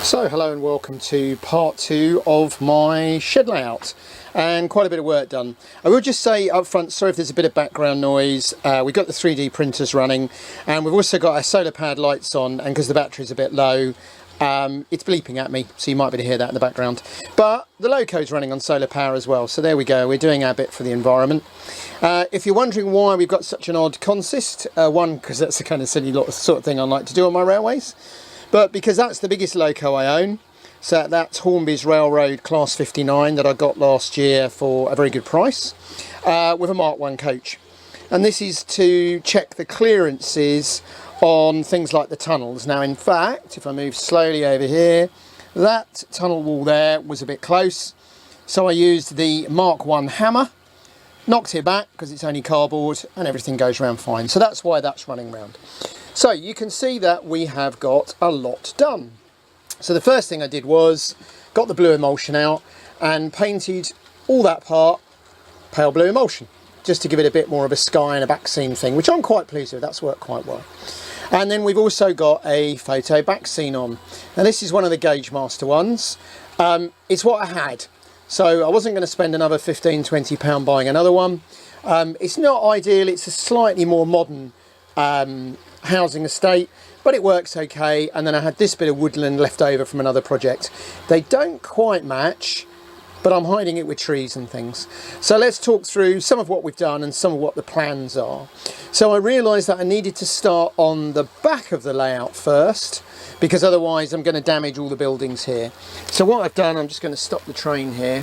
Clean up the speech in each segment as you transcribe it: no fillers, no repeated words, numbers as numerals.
So hello and welcome to part 2 of my shed layout, and quite a bit of work done. I will just say up front, sorry if there's a bit of background noise. We've got the 3D printers running, and we've also got our solar powered lights on, and because the battery's a bit low, it's bleeping at me, so you might be able to hear that in the background. But the loco's running on solar power as well, so there we go, we're doing our bit for the environment. If you're wondering why we've got such an odd consist, one, because that's the kind of silly sort of thing I like to do on my railways. But because that's the biggest loco I own, so that's Hornby's Railroad Class 59 that I got last year for a very good price, with a Mark 1 coach. And this is to check the clearances on things like the tunnels. Now in fact, if I move slowly over here, that tunnel wall there was a bit close, so I used the Mark 1 hammer, knocked it back because it's only cardboard, and everything goes around fine. So that's why that's running round. So you can see that we have got a lot done. So the first thing I did was got the blue emulsion out and painted all that part pale blue emulsion, just to give it a bit more of a sky and a back scene thing, which I'm quite pleased with. That's worked quite well. And then we've also got a photo back scene on. Now this is one of the Gauge Master ones. It's what I had, so I wasn't going to spend another £15–20 buying another one. It's not ideal, it's a slightly more modern housing estate, but it works okay. And then I had this bit of woodland left over from another project. They don't quite match, but I'm hiding it with trees and things. So let's talk through some of what we've done and some of what the plans are. So I realised that I needed to start on the back of the layout first, because otherwise I'm going to damage all the buildings here. So what I've done, I'm just going to stop the train here.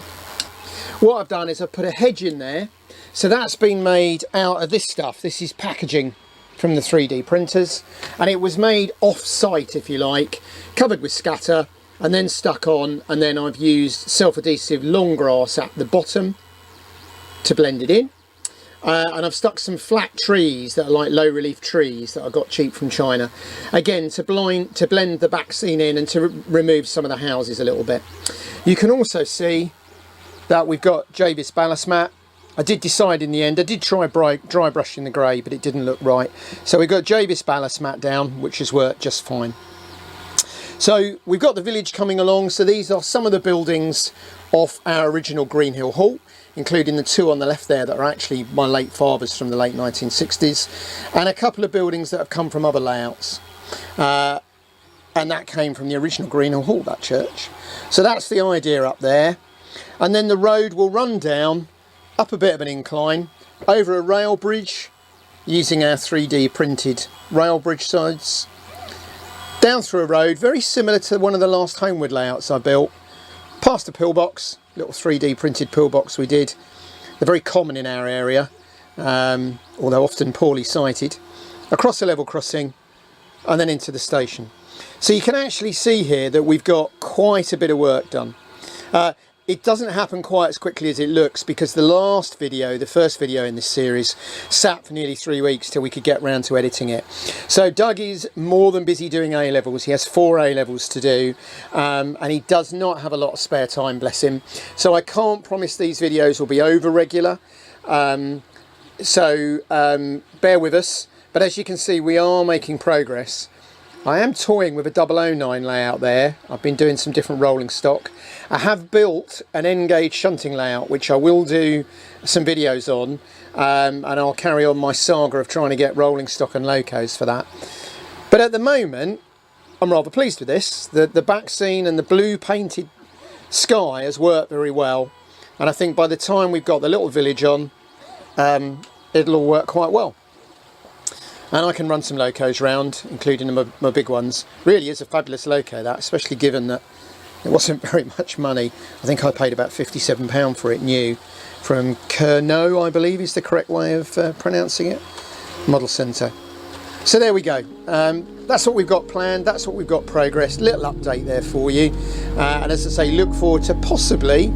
What I've done is I've put a hedge in there. So that's been made out of this stuff. This is packaging from the 3D printers, and it was made off-site, if you like, covered with scatter and then stuck on, and then I've used self-adhesive long grass at the bottom to blend it in, and I've stuck some flat trees that are like low relief trees that I got cheap from China, again to blend the back scene in and to remove some of the houses a little bit. You can also see that we've got Javis ballast mat. I did decide in the end, I did try dry brushing the grey, but it didn't look right. So we've got Javis ballast mat down, which has worked just fine. So we've got the village coming along. So these are some of the buildings off our original Greenhill Hall, including the two on the left there that are actually my late father's from the late 1960s, and a couple of buildings that have come from other layouts. And that came from the original Greenhill Hall, that church. So that's the idea up there. And then the road will run down up a bit of an incline, over a rail bridge, using our 3D printed rail bridge sides, down through a road very similar to one of the last Homewood layouts I built, past a pillbox, little 3D printed pillbox we did. They're very common in our area, although often poorly sighted, across a level crossing, and then into the station. So you can actually see here that we've got quite a bit of work done. It doesn't happen quite as quickly as it looks, because the last video, the first video in this series, sat for nearly 3 weeks till we could get round to editing it. So Doug is more than busy doing A-levels. He has 4 A-levels to do, and he does not have a lot of spare time, bless him. So I can't promise these videos will be over regular. Bear with us. But as you can see, we are making progress. I am toying with a 009 layout there. I've been doing some different rolling stock. I have built an N-gauge shunting layout, which I will do some videos on, and I'll carry on my saga of trying to get rolling stock and locos for that. But at the moment, I'm rather pleased with this. The back scene and the blue painted sky has worked very well, and I think by the time we've got the little village on, it'll all work quite well. And I can run some locos round, including my big ones. Really is a fabulous loco, that, especially given that it wasn't very much money. I think I paid about £57 for it new, from Kernow, I believe is the correct way of pronouncing it, Model Centre. So there we go. That's what we've got planned, that's what we've got progressed. Little update there for you. And as I say, look forward to possibly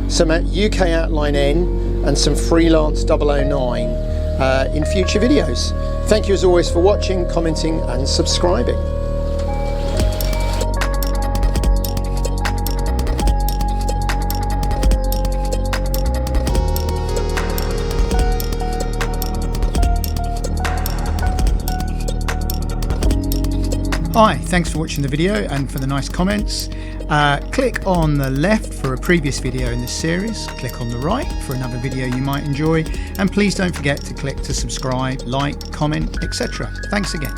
some UK Outline N and some freelance 009 in future videos. Thank you as always for watching, commenting and subscribing. Hi, thanks for watching the video and for the nice comments. Click on the left for a previous video in this series, click on the right for another video you might enjoy, and please don't forget to click to subscribe, like, comment, etc. Thanks again.